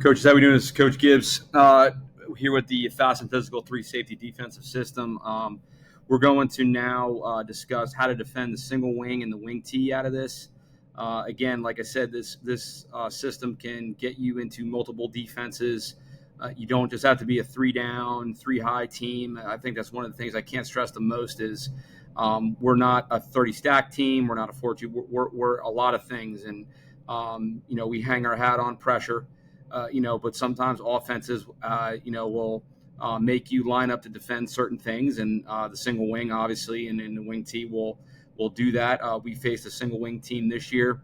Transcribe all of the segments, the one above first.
Coaches, how we doing? This is Coach Gibbs here with the Fast and Physical 3 Safety Defensive System. We're going to now discuss how to defend the single wing and the wing T out of this. Again, like I said, this system can get you into multiple defenses. You don't just have to be a 3-down, 3-high team. I think that's one of the things I can't stress the most is we're not a 30-stack team. We're not a 4-2. We're a lot of things. And, we hang our hat on pressure. But sometimes offenses, will make you line up to defend certain things, and the single wing, obviously, and the wing T will do that. We faced a single wing team this year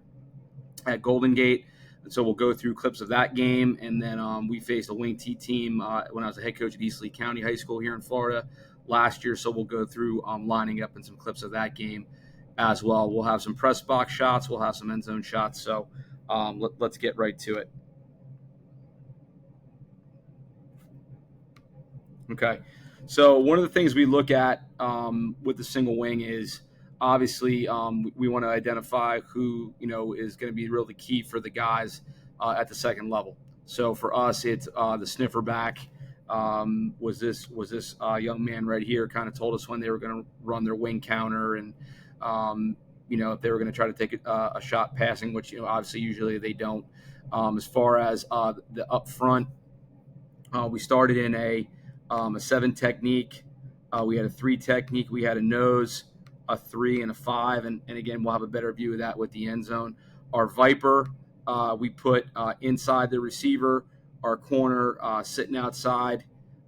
at Golden Gate, and so we'll go through clips of that game, and then we faced a wing T team when I was a head coach at East Lee County High School here in Florida last year, so we'll go through lining up in some clips of that game as well. We'll have some press box shots, we'll have some end zone shots, so let's get right to it. Okay, so one of the things we look at with the single wing is obviously we want to identify who is going to be really key for the guys at the second level. So for us, it's the sniffer back. Was this young man right here? Kind of told us when they were going to run their wing counter, and if they were going to try to take a shot passing, which obviously usually they don't. As far as the up front, we started in a 7 technique. We had a 3 technique. We had a nose, a 3, and a 5. And again, we'll have a better view of that with the end zone. Our Viper, we put inside the receiver. Our corner sitting outside,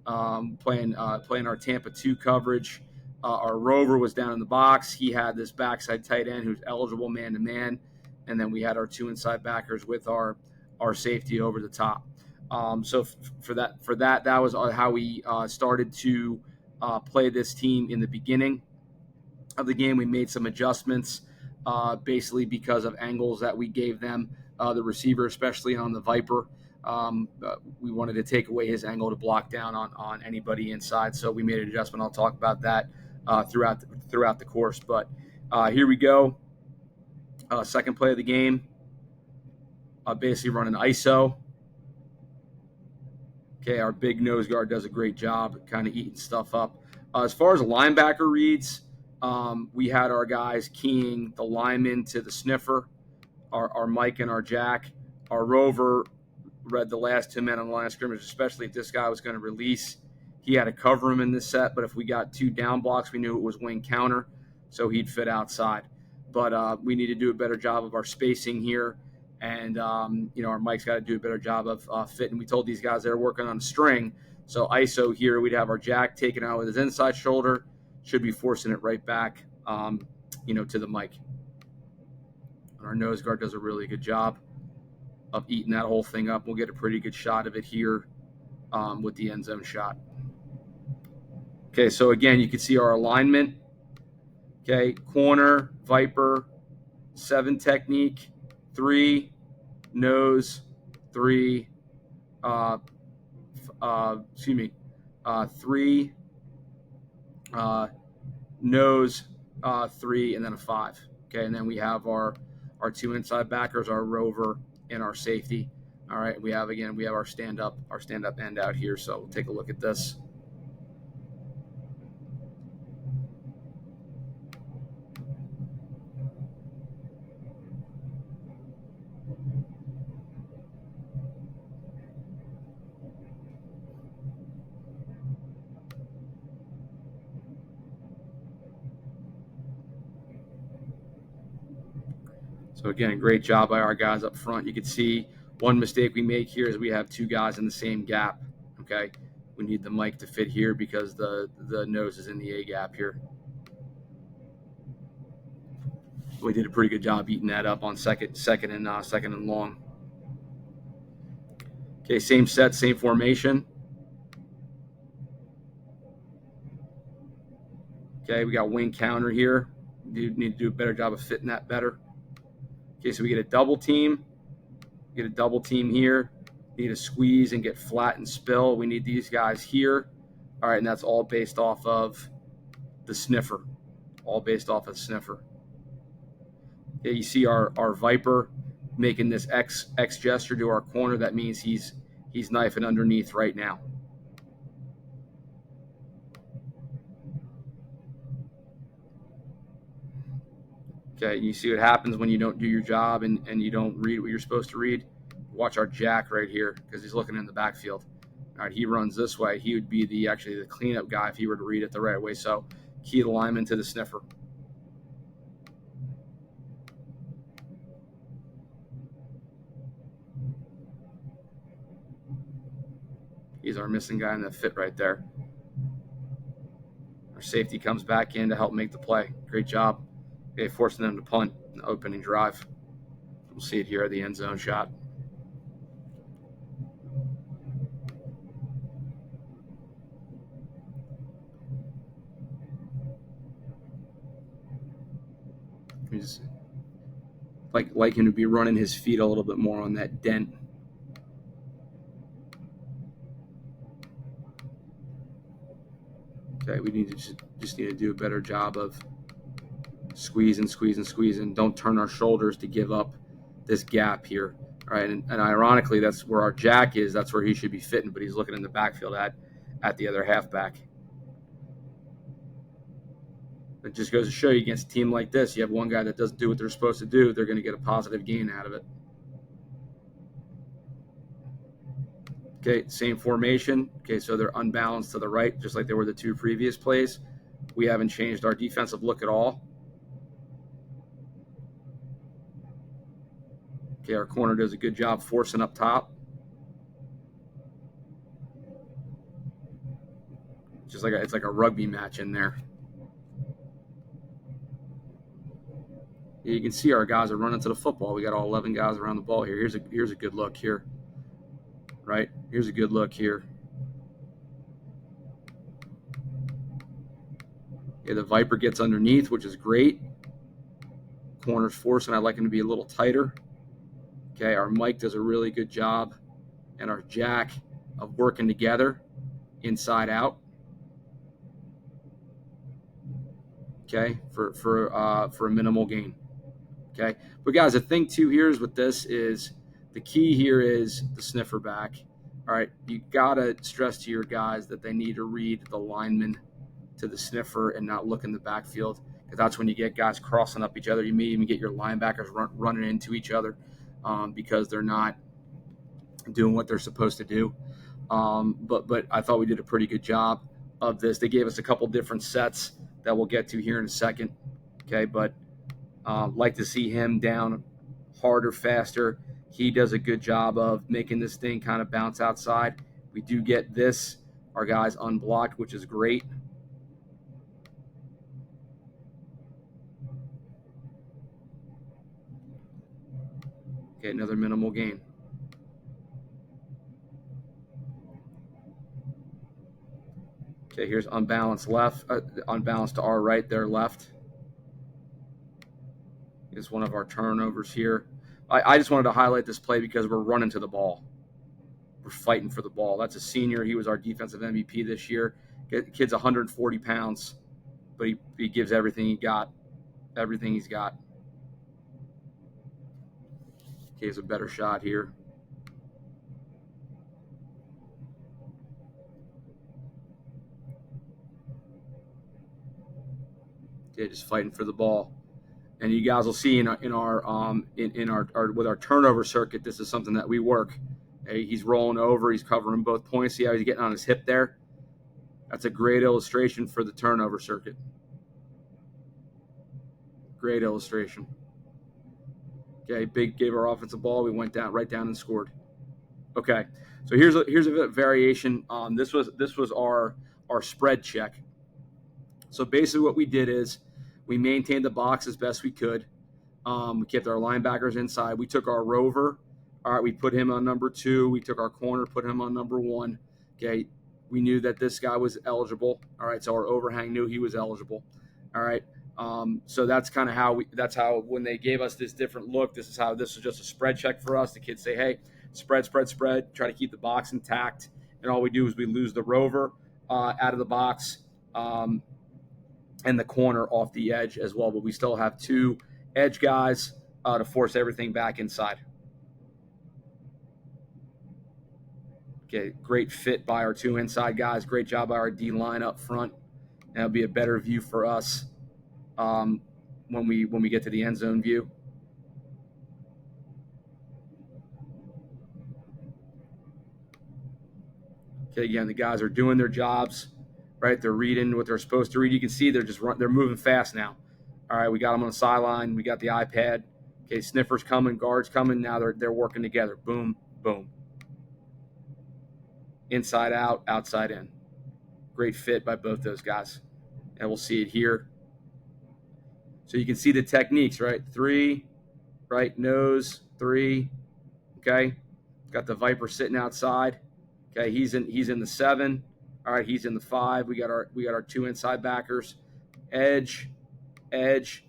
playing our Tampa 2 coverage. Our Rover was down in the box. He had this backside tight end who's eligible man-to-man. And then we had our 2 inside backers with our safety over the top. So for that was how we started to play this team in the beginning of the game. We made some adjustments basically because of angles that we gave them, the receiver, especially on the Viper. We wanted to take away his angle to block down on anybody inside. So we made an adjustment. I'll talk about that throughout the course. But here we go. Second play of the game. Basically running ISO. Okay, our big nose guard does a great job kind of eating stuff up. As far as linebacker reads, we had our guys keying the lineman to the sniffer, our Mike and our Jack. Our Rover read the last 2 men on the line of scrimmage, especially if this guy was going to release. He had to cover him in this set, but if we got 2 down blocks, we knew it was wing counter, so he'd fit outside. But we need to do a better job of our spacing here. And, our Mike's got to do a better job of fitting. We told these guys they were working on a string. So ISO here, we'd have our Jack taken out with his inside shoulder. Should be forcing it right back, to the Mike. And our nose guard does a really good job of eating that whole thing up. We'll get a pretty good shot of it here with the end zone shot. Okay, so again, you can see our alignment. Okay, corner, Viper, 7 technique. 3, nose, 3, 3, nose, 3, and then a 5. Okay, and then we have our 2 inside backers, our Rover, and our safety. All right, we have our stand up end out here. So we'll take a look at this. So again, great job by our guys up front. You can see one mistake we make here is we have 2 guys in the same gap. Okay, we need the Mike to fit here because the nose is in the A gap here. We did a pretty good job eating that up on second and long. Okay, same set, same formation. Okay, we got wing counter here. We need to do a better job of fitting that better. Okay, so we get a double team. Get a double team here. Need to squeeze and get flat and spill. We need these guys here. All right, and that's all based off of the sniffer. All based off of the sniffer. You see our Viper making this X gesture to our corner. That means he's He's knifing underneath right now. Okay, you see what happens when you don't do your job and you don't read what you're supposed to read? Watch our jack right here because he's looking in the backfield. All right, he runs this way. He would be the cleanup guy if he were to read it the right way. So key alignment to the sniffer. He's our missing guy in the fit right there. Our safety comes back in to help make the play. Great job. Okay, forcing them to punt in the opening drive. We'll see it here at the end zone shot. He's like him to be running his feet a little bit more on that dent. Okay, we need to just need to do a better job of squeezing. Don't turn our shoulders to give up this gap here. All right, and ironically, that's where our jack is. That's where he should be fitting, but he's looking in the backfield at the other halfback. It just goes to show you against a team like this, you have one guy that doesn't do what they're supposed to do, they're going to get a positive gain out of it. Okay, same formation. Okay, so they're unbalanced to the right, just like they were the two previous plays. We haven't changed our defensive look at all. Okay, our corner does a good job forcing up top. Just like it's like a rugby match in there. You can see our guys are running to the football. We got all 11 guys around the ball here. Here's a good look here. Right? Here's a good look here. Yeah, the Viper gets underneath, which is great. Corner's forcing. I'd like him to be a little tighter. Okay, our Mike does a really good job, and our Jack of working together inside out. Okay, for a minimal gain. Okay, but guys, the thing too here is with this is the key here is the sniffer back. All right, you gotta stress to your guys that they need to read the lineman to the sniffer and not look in the backfield, because that's when you get guys crossing up each other. You may even get your linebackers running into each other because they're not doing what they're supposed to do. But I thought we did a pretty good job of this. They gave us a couple different sets that we'll get to here in a second. Okay, but like to see him down harder, faster. He does a good job of making this thing kind of bounce outside. We do get this, our guys unblocked, which is great. Okay, another minimal gain. Okay, here's unbalanced left, unbalanced to our right, their left. Is one of our turnovers here. I just wanted to highlight this play because we're running to the ball. We're fighting for the ball. That's a senior. He was our defensive MVP this year. Kid's 140 pounds, but he gives everything he got. Everything he's got. Okay, here's a better shot here. Okay, just fighting for the ball. And you guys will see in our with our turnover circuit, this is something that we work. Okay, he's rolling over, he's covering both points. See how he's getting on his hip there? That's a great illustration for the turnover circuit. Great illustration. Okay, big gave our offensive ball. We went right down and scored. Okay, so here's a variation. This was our spread check. So basically, what we did is we maintained the box as best we could. We kept our linebackers inside. We took our rover. All right, we put him on number 2. We took our corner, put him on number 1. Okay, we knew that this guy was eligible. All right, so our overhang knew he was eligible. All right, so that's kind of how when they gave us this different look, this was just a spread check for us. The kids say, hey, spread, try to keep the box intact. And all we do is we lose the rover out of the box and the corner off the edge as well. But we still have 2 edge guys to force everything back inside. Okay, great fit by our two inside guys. Great job by our D line up front. And it'll be a better view for us when we get to the end zone view. Okay, again, the guys are doing their jobs, right? They're reading what they're supposed to read. You can see they're moving fast now. All right, we got them on the sideline. We got the iPad. Okay, sniffers coming, guards coming. Now they're working together. Boom, boom. Inside out, outside in. Great fit by both those guys. And we'll see it here. So you can see the techniques, right? 3, right? Nose, 3. Okay. Got the Viper sitting outside. Okay, he's in the 7. All right, he's in the 5. We got our two inside backers. Edge, edge.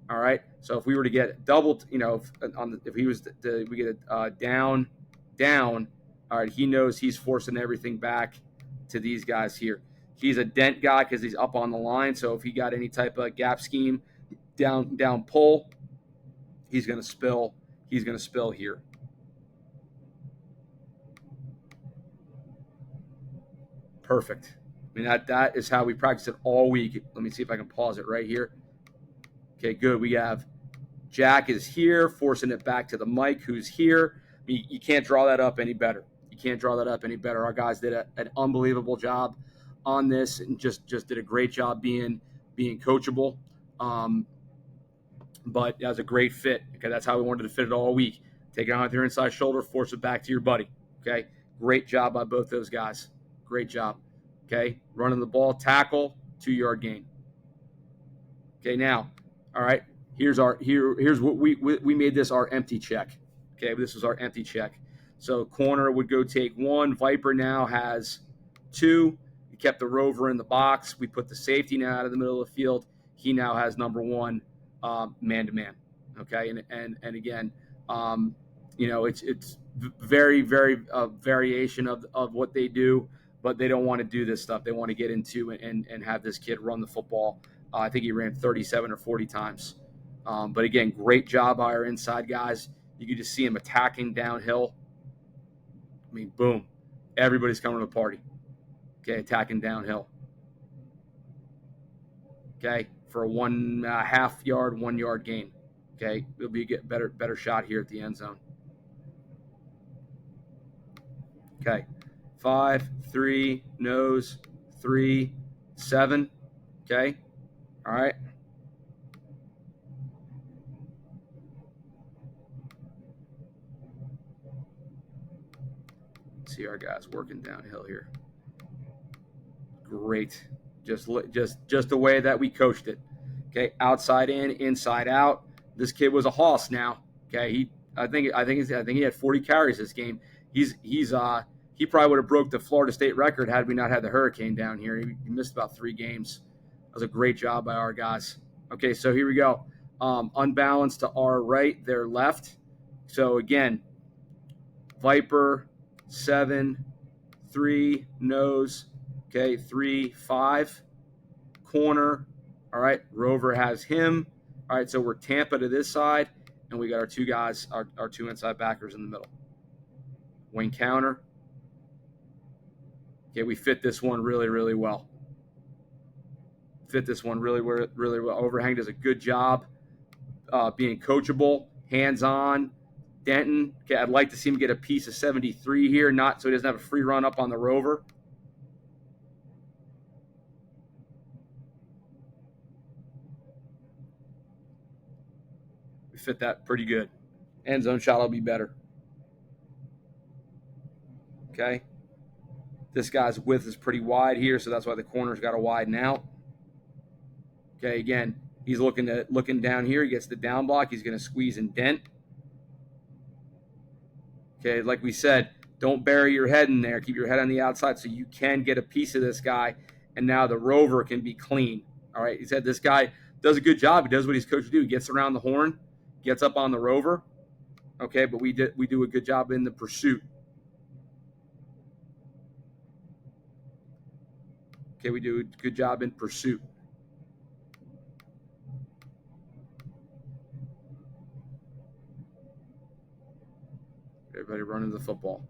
All right. So if we were to get double, if he was we get a down, down. All right, he knows he's forcing everything back to these guys here. He's a dent guy because he's up on the line. So if he got any type of gap scheme, down pull, he's gonna spill. He's gonna spill here. Perfect. I mean, that is how we practice it all week. Let me see if I can pause it right here. Okay, good. We have Jack is here, forcing it back to the Mike, who's here. You can't draw that up any better. You can't draw that up any better. Our guys did an unbelievable job on this and just did a great job being coachable. But that was a great fit. Okay, that's how we wanted to fit it all week. Take it on with your inside shoulder, force it back to your buddy. Okay, great job by both those guys. Great job. Okay, running the ball, tackle, 2-yard gain. Okay, now, all right. Here's what we made this our empty check. Okay, this was our empty check. So corner would go take 1. Viper now has 2. We kept the rover in the box. We put the safety now out of the middle of the field. He now has number 1 man to man. Okay, and again, it's very variation of what they do, but they don't want to do this stuff. They want to get into and have this kid run the football. I think he ran 37 or 40 times. But again, great job by our inside guys. You can just see him attacking downhill. I mean, boom. Everybody's coming to the party. Okay, attacking downhill. Okay, for a 1.5 yard, 1 yard gain. Okay, it'll be a better shot here at the end zone. Okay, 5, 3, nose, 3, 7. Okay, all right. See our guys working downhill here. Great, just the way that we coached it. Okay, outside in, inside out. This kid was a hoss now. Okay, I think he had 40 carries this game. He probably would have broke the Florida State record had we not had the hurricane down here. He missed about 3 games. That was a great job by our guys. Okay, so here we go. Unbalanced to our right, their left. So again, Viper, 7, 3, nose. Okay, 3, 5, corner. All right, Rover has him. All right, so we're Tampa to this side, and we got our two guys, our two inside backers in the middle. Wing counter. Okay, we fit this one really well. Fit this one really well. Overhang does a good job being coachable, hands-on. Denton, okay, I'd like to see him get a piece of 73 here, not so he doesn't have a free run up on the Rover. We fit that pretty good. End zone shot will be better. Okay. This guy's width is pretty wide here, so that's why the corner's got to widen out. Okay, again, he's looking down here. He gets the down block. He's going to squeeze and dent. Okay, like we said, don't bury your head in there. Keep your head on the outside so you can get a piece of this guy, and now the Rover can be clean. All right, he said this guy does a good job. He does what he's coached to do. He gets around the horn, gets up on the Rover. Okay, but we do a good job in the pursuit. Okay, we do a good job in pursuit. Everybody running the football.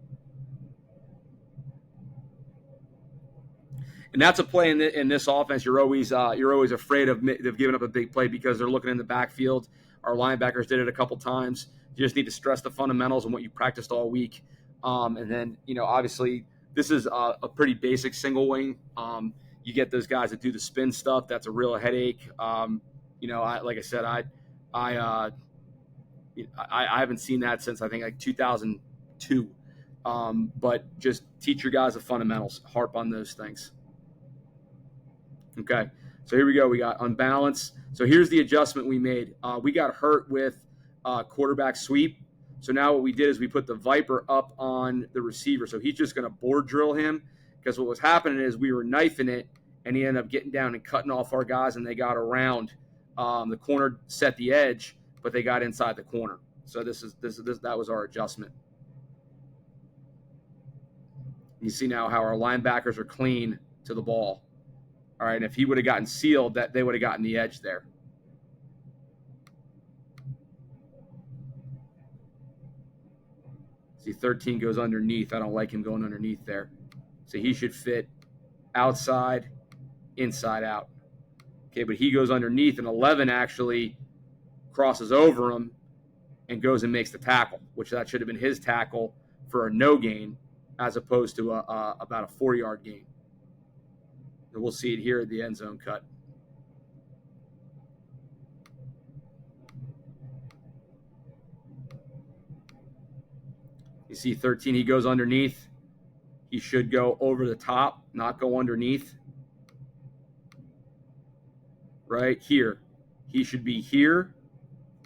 And that's a play in this offense. You're always afraid of giving up a big play because they're looking in the backfield. Our linebackers did it a couple times. You just need to stress the fundamentals and what you practiced all week. And then, obviously, this is a pretty basic single wing. You get those guys that do the spin stuff. That's a real headache. Like I said, I haven't seen that since I think like 2002. But just teach your guys the fundamentals. Harp on those things. Okay, so here we go. We got unbalanced. So here's the adjustment we made. We got hurt with quarterback sweep. So now what we did is we put the Viper up on the receiver. So he's just going to board drill him because what was happening is we were knifing it, and he ended up getting down and cutting off our guys, and they got around. The corner set the edge, but they got inside the corner. So that was our adjustment. You see now how our linebackers are clean to the ball. All right, and if he would have gotten sealed, that they would have gotten the edge there. See, 13 goes underneath. I don't like him going underneath there. So he should fit outside, inside out. Okay, but he goes underneath, and 11 actually crosses over him and goes and makes the tackle, which that should have been his tackle for a no gain as opposed to about a 4-yard gain. And we'll see it here at the end zone cut. You see 13, he goes underneath. He should go over the top, not go underneath. Right here. He should be here.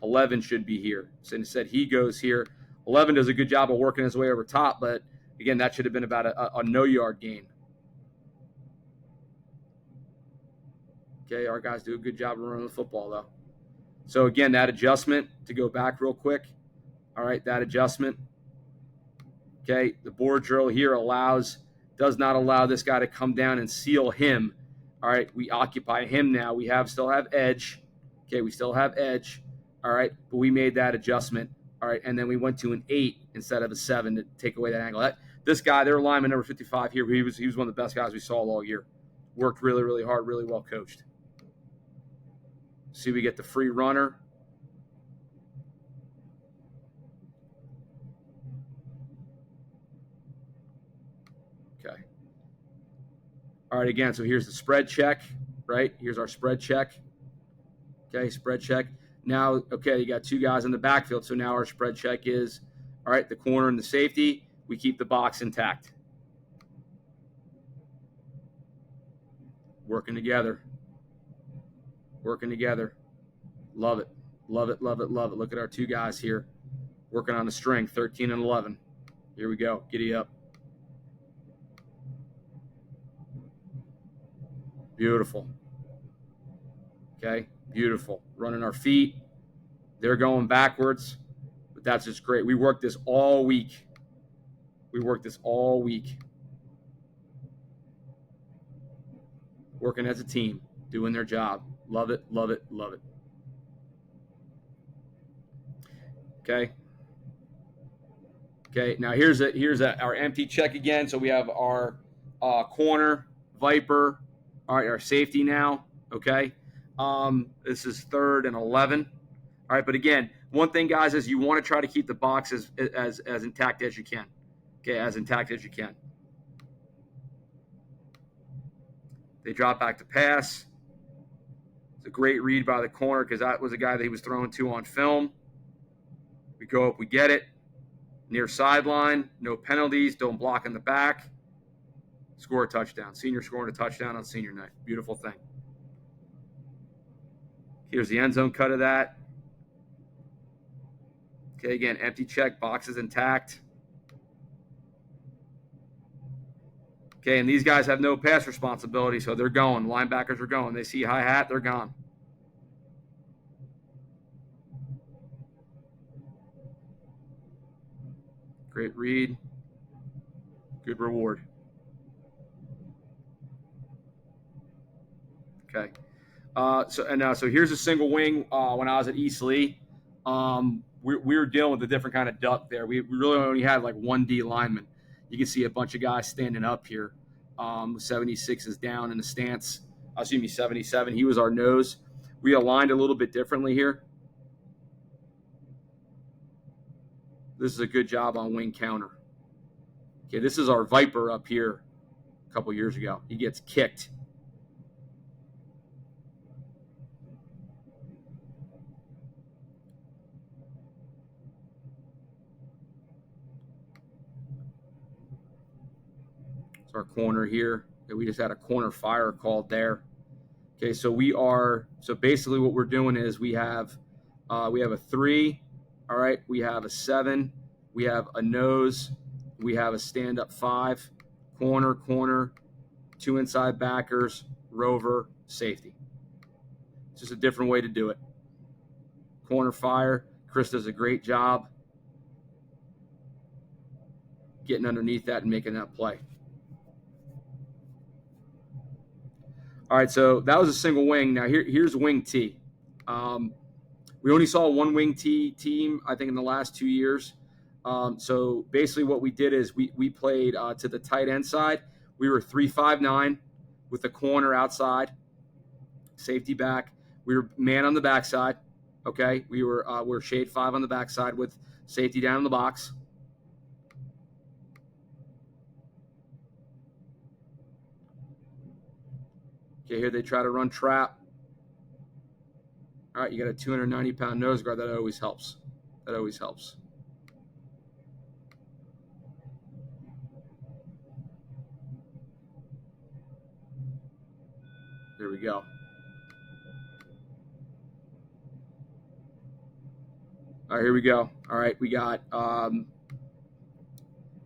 11 should be here. So instead he goes here. 11 does a good job of working his way over top, but again, that should have been about a no-yard gain. Okay, our guys do a good job of running the football, though. So, again, that adjustment, to go back real quick. All right, that adjustment. Okay, the board drill here does not allow this guy to come down and seal him. All right, we occupy him now. We still have edge. Okay, we still have edge. All right, but we made that adjustment. All right, and then we went to an 8 instead of a 7 to take away that angle. This guy, their lineman number 55 here, he was one of the best guys we saw all year. Worked really, really hard, really well coached. See, we get the free runner. Okay. All right, again, so here's the spread check, right? Here's our spread check. Okay, spread check. Now, okay, you got two guys in the backfield, so now our spread check is, all right, the corner and the safety, we keep the box intact. Working together. Working together. Love it. Love it, love it, love it. Look at our two guys here working on the string, 13 and 11. Here we go. Giddy up. Beautiful. Okay, beautiful. Running our feet. They're going backwards, but that's just great. We worked this all week. Working as a team, doing their job. Love it, love it, love it. Okay. Okay, now here's our empty check again. So we have our corner, Viper, all right, our safety now, okay? This is 3rd and 11. All right, but again, one thing, guys, is you want to try to keep the box as intact as you can. Okay, as intact as you can. They drop back to pass. It's a great read by the corner because that was a guy that he was throwing to on film. We go up, we get it. Near sideline, no penalties, don't block in the back. Score a touchdown. Senior scoring a touchdown on senior night. Beautiful thing. Here's the end zone cut of that. Okay, again, empty check, boxes intact. Okay, and these guys have no pass responsibility, so they're going. Linebackers are going. They see hi-hat, they're gone. Great read. Good reward. Okay. So here's a single wing. When I was at East Lee, we were dealing with a different kind of duck there. We really only had like one D lineman. You can see a bunch of guys standing up here. 76 is down in the stance. Excuse me, 77. He was our nose. We aligned a little bit differently here. This is a good job on wing counter. Okay, this is our Viper up here a couple years ago. He gets kicked. It's our corner here. Okay, we just had a corner fire called there. Okay, so basically what we're doing is we have a 3, all right, we have a 7, we have a nose, we have a stand-up 5, corner, 2 inside backers, rover, safety. It's just a different way to do it. Corner fire. Chris does a great job getting underneath that and making that play. All right, so that was a single wing. Now here's wing T. We only saw one wing T team, I think, in the last 2 years. So basically what we did is we played to the tight end side. We were 3-5-9 with the corner outside, safety back. We were man on the backside. Okay, we're shade 5 on the backside with safety down in the box. Okay, here they try to run trap. All right, you got a 290-pound nose guard. That always helps. That always helps. Here we go. All right, here we go. All right, we got,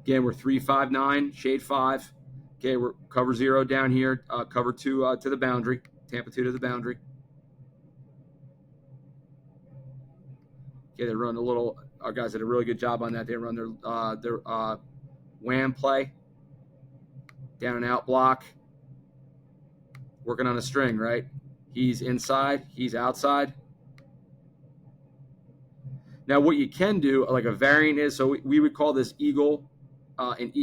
again, we're 3-5-9, shade 5. Okay, we're cover 0 down here, cover 2 to the boundary, Tampa 2 to the boundary. Okay, they run our guys did a really good job on that. They run their wham play, down and out block, working on a string, right? He's inside, he's outside. Now, what you can do, like a variant is, so we would call this eagle.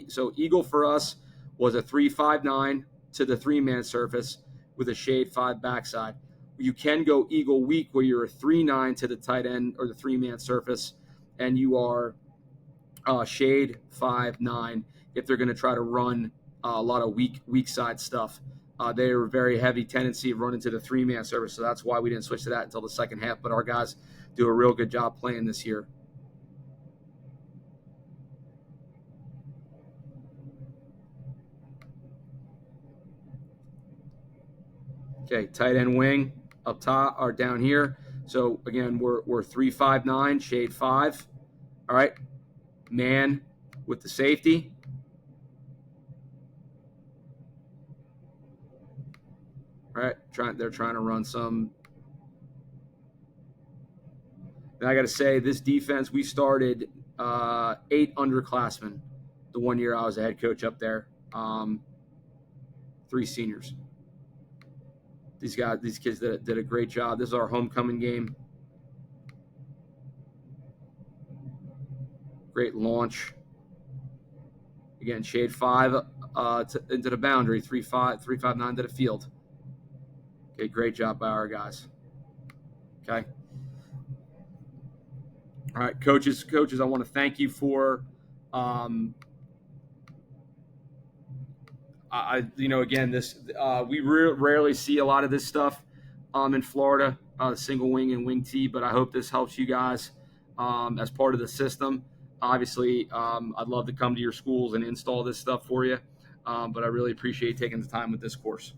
So eagle for us was a 3-5-9 to the 3-man surface with a shade 5 backside. You can go eagle weak where you're a 3-9 to the tight end or the 3-man surface, and you are shade 5-9 if they're going to try to run a lot of weak side stuff. They are a very heavy tendency of running to the 3-man surface, so that's why we didn't switch to that until the second half. But our guys do a real good job playing this year. Okay, tight end wing up top or down here. So again, we're 3-5-9, shade 5. All right, man with the safety. All right, they're trying to run some. And I got to say, this defense, we started 8 underclassmen the 1 year I was a head coach up there. 3 seniors. These kids did a great job. This is our homecoming game. Great launch. Again, shade 5 into the boundary, 3-5-9 to the field. Okay, great job by our guys. Okay. All right, coaches, I want to thank you for, again, this we rarely see a lot of this stuff in Florida, single wing and wing T, but I hope this helps you guys as part of the system. Obviously, I'd love to come to your schools and install this stuff for you, but I really appreciate taking the time with this course.